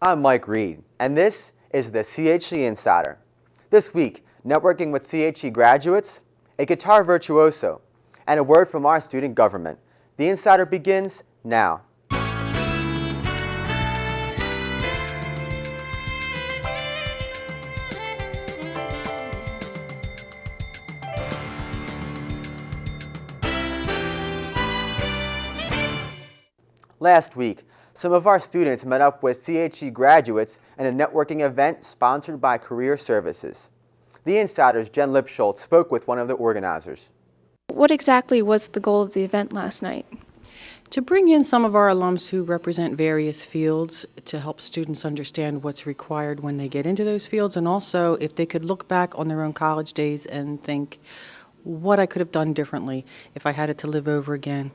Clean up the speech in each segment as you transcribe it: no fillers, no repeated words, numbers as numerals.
I'm Mike Reid, and this is the CHC Insider. This week, networking with CHC graduates, a guitar virtuoso, and a word from our student government. The Insider begins now. Last week, some of our students met up with CHC graduates in a networking event sponsored by Career Services. The Insider's Jen Lipschultz spoke with one of the organizers. What exactly was the goal of the event last night? To bring in some of our alums who represent various fields to help students understand what's required when they get into those fields, and also if they could look back on their own college days and think what I could have done differently if I had it to live over again.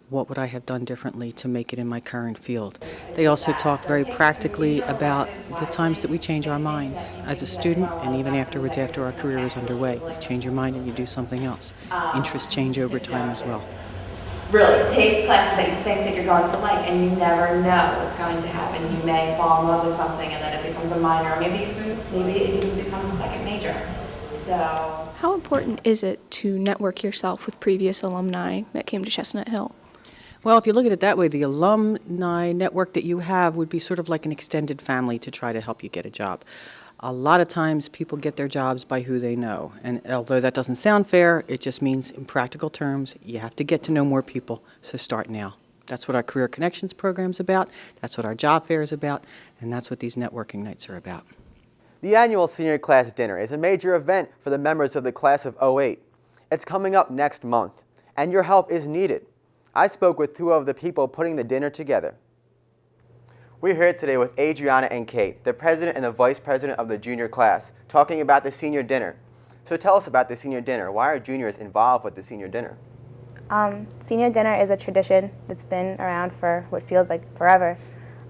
What would I have done differently to make it in my current field? They also talk very practically about the times that we change our minds as a student and even afterwards after our career is underway. You change your mind and you do something else. Interests change over time as well. Really, take classes that you think that you're going to like, and you never know what's going to happen. You may fall in love with something and then it becomes a minor, or maybe it even becomes a second major. So, How important is it to network yourself with previous alumni that came to Chestnut Hill? Well, if you look at it that way, the alumni network that you have would be sort of like an extended family to try to help you get a job. A lot of times people get their jobs by who they know, and although that doesn't sound fair, it just means in practical terms, you have to get to know more people, so start now. That's what our Career Connections program's about, that's what our job fair is about, and that's what these networking nights are about. The annual senior class dinner is a major event for the members of the class of '08. It's coming up next month, and your help is needed. I spoke with two of the people putting the dinner together. We're here today with Adriana and Kate, the president and the vice president of the junior class, talking about the senior dinner. So tell us about the senior dinner. Why are juniors involved with the senior dinner? Senior dinner is a tradition that's been around for what feels like forever.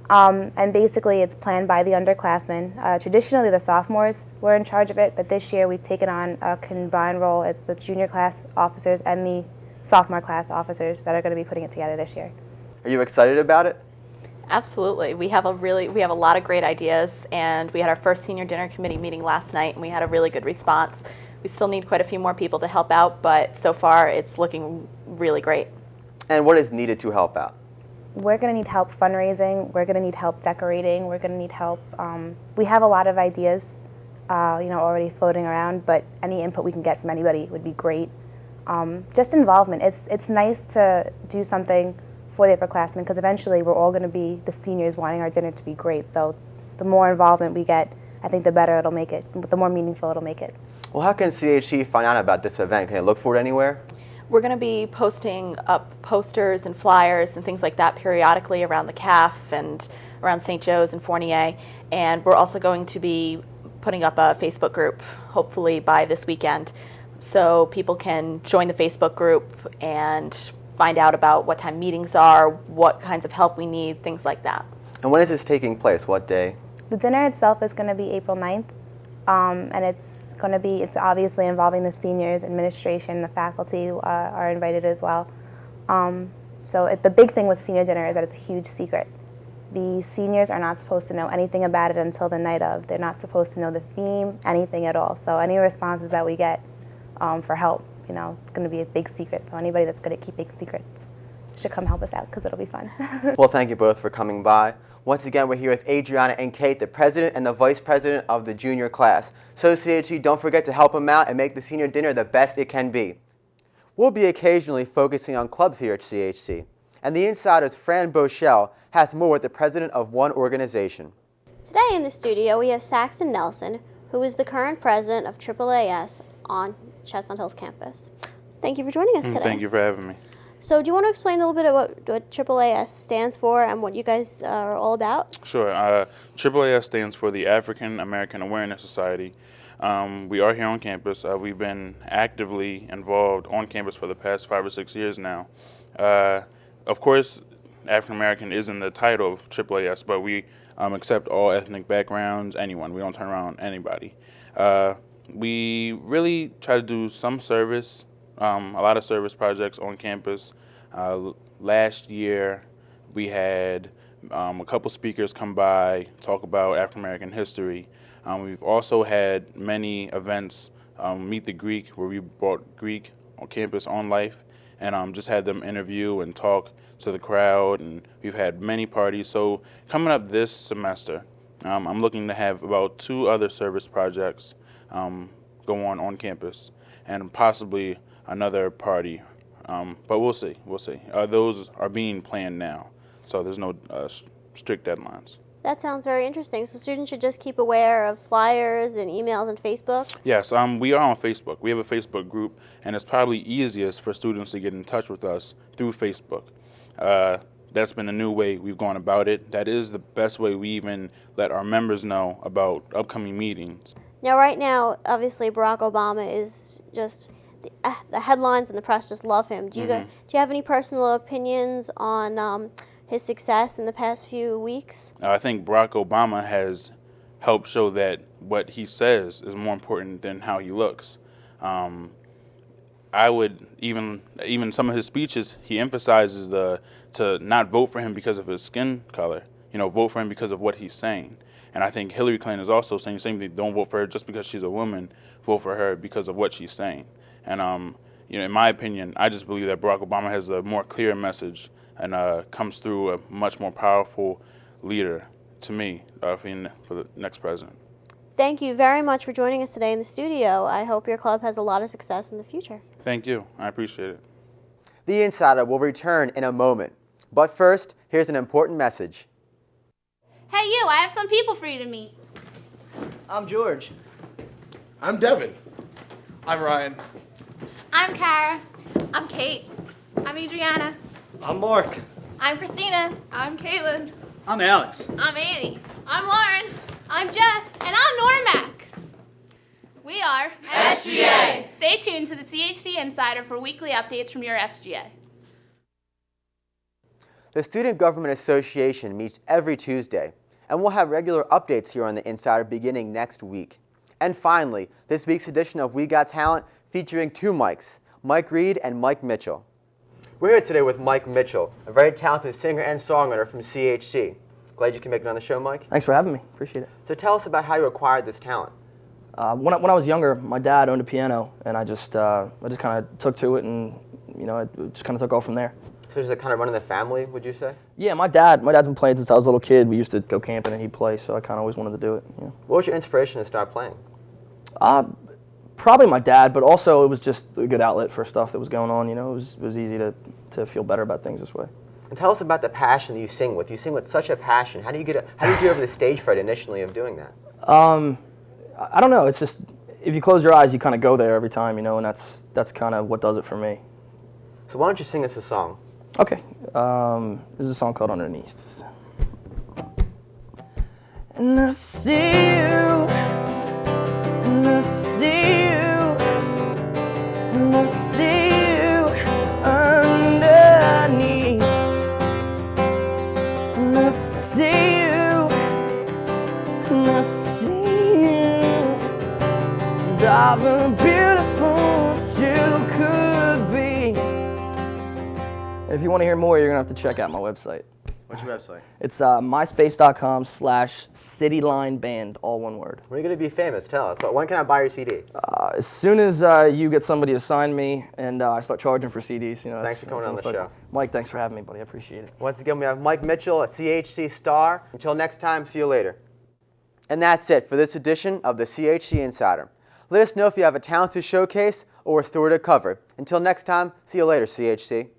And basically it's planned by the underclassmen. Traditionally the sophomores were in charge of it, but this year we've taken on a combined role. It's the junior class officers and the sophomore class officers that are going to be putting it together this year. Are you excited about it? Absolutely. We have a lot of great ideas, and we had our first senior dinner committee meeting last night, and we had a really good response. We still need quite a few more people to help out, but so far it's looking really great. And what is needed to help out? We're going to need help fundraising. We're going to need help decorating. We're going to need help. We have a lot of ideas, already floating around, but any input we can get from anybody would be great. Just involvement. It's nice to do something for the upperclassmen because eventually we're all going to be the seniors wanting our dinner to be great. So the more involvement we get, I think the better it'll make it, the more meaningful it'll make it. Well, how can CHC find out about this event? Can they look for it anywhere? We're going to be posting up posters and flyers and things like that periodically around the CAF and around St. Joe's and Fournier. And we're also going to be putting up a Facebook group, hopefully by this weekend, so people can join the Facebook group and find out about what time meetings are, what kinds of help we need, things like that. And when is this taking place? What day? The dinner itself is going to be April 9th, and it's obviously involving the seniors, administration, the faculty are invited as well. The big thing with senior dinner is that it's a huge secret. The seniors are not supposed to know anything about it until the night of. They're not supposed to know the theme, anything at all. So any responses that we get for help, it's going to be a big secret. So anybody that's good at keeping secrets should come help us out because it'll be fun. Well, thank you both for coming by. Once again, we're here with Adriana and Kate, the president and the vice president of the junior class. So CHC, don't forget to help them out and make the senior dinner the best it can be. We'll be occasionally focusing on clubs here at CHC. And the Insider's Fran Bochelle has more with the president of one organization. Today in the studio we have Saxon Nelson, who is the current president of AAAS on Chestnut Hill's campus. Thank you for joining us today. Thank you for having me. So do you want to explain a little bit about what AAAS stands for and what you guys are all about? Sure. AAAS stands for the African American Awareness Society. We are here on campus. We've been actively involved on campus for the past 5 or 6 years now. Of course, African American is in the title of AAAS, but we accept all ethnic backgrounds, anyone. We don't turn around anybody. We really try to do some service, a lot of service projects on campus. Last year, we had A couple speakers come by, talk about African American history. We've also had many events, Meet the Greek, where we brought Greek on campus on life, and just had them interview and talk to the crowd, and we've had many parties. So coming up this semester, I'm looking to have about 2 other service projects go on campus, and possibly another party, but we'll see. Those are being planned now, so there's no strict deadlines. That sounds very interesting. So students should just keep aware of flyers and emails and Facebook? Yes, we are on Facebook. We have a Facebook group, and it's probably easiest for students to get in touch with us through Facebook. That's been a new way we've gone about it. That is the best way we even let our members know about upcoming meetings. Now, right now, obviously, Barack Obama is just, the headlines and the press just love him. Do you have any personal opinions on his success in the past few weeks? I think Barack Obama has helped show that what he says is more important than how he looks. I would even some of his speeches, he emphasizes to not vote for him because of his skin color. Vote for him because of what he's saying. And I think Hillary Clinton is also saying the same thing. Don't vote for her just because she's a woman. Vote for her because of what she's saying. And in my opinion, I just believe that Barack Obama has a more clear message and comes through a much more powerful leader to me for the next president. Thank you very much for joining us today in the studio. I hope your club has a lot of success in the future. Thank you. I appreciate it. The Insider will return in a moment. But first, here's an important message. Hey you, I have some people for you to meet. I'm George. I'm Devin. I'm Ryan. I'm Kara. I'm Kate. I'm Adriana. I'm Mark. I'm Christina. I'm Caitlin. I'm Alex. I'm Annie. I'm Lauren. I'm Jess. And I'm Normac. We are SGA. Stay tuned to the CHC Insider for weekly updates from your SGA. The Student Government Association meets every Tuesday, and we'll have regular updates here on the Insider beginning next week. And finally, this week's edition of We Got Talent featuring 2 Mikes, Mike Reid and Mike Mitchell. We're here today with Mike Mitchell, a very talented singer and songwriter from CHC. Glad you can make it on the show, Mike. Thanks for having me. Appreciate it. So tell us about how you acquired this talent. When I was younger, my dad owned a piano, and I just kind of took to it, and it just kind of took off from there. So is it kind of running the family, would you say? Yeah, my dad's been playing since I was a little kid. We used to go camping and he'd play, so I kind of always wanted to do it. What was your inspiration to start playing? Probably my dad, but also it was just a good outlet for stuff that was going on. It was easy to feel better about things this way. And tell us about the passion that you sing with. You sing with such a passion. How do you get over the stage fright initially of doing that? I don't know. It's just if you close your eyes, you kind of go there every time, and that's kind of what does it for me. So why don't you sing us a song? Okay. This is a song called Underneath. And I see you, and I see you, and I see you underneath. And I see you, and I see you. 'Cause I've been beautiful as you could be. If you want to hear more, you're going to have to check out my website. What's your website? It's myspace.com/citylineband, all one word. When are you going to be famous? Tell us. When can I buy your CD? As soon as you get somebody to sign me and I start charging for CDs. Thanks for coming on the show. Mike, thanks for having me, buddy. I appreciate it. Once again, we have Mike Mitchell, a CHC star. Until next time, see you later. And that's it for this edition of the CHC Insider. Let us know if you have a talent to showcase or a story to cover. Until next time, see you later, CHC.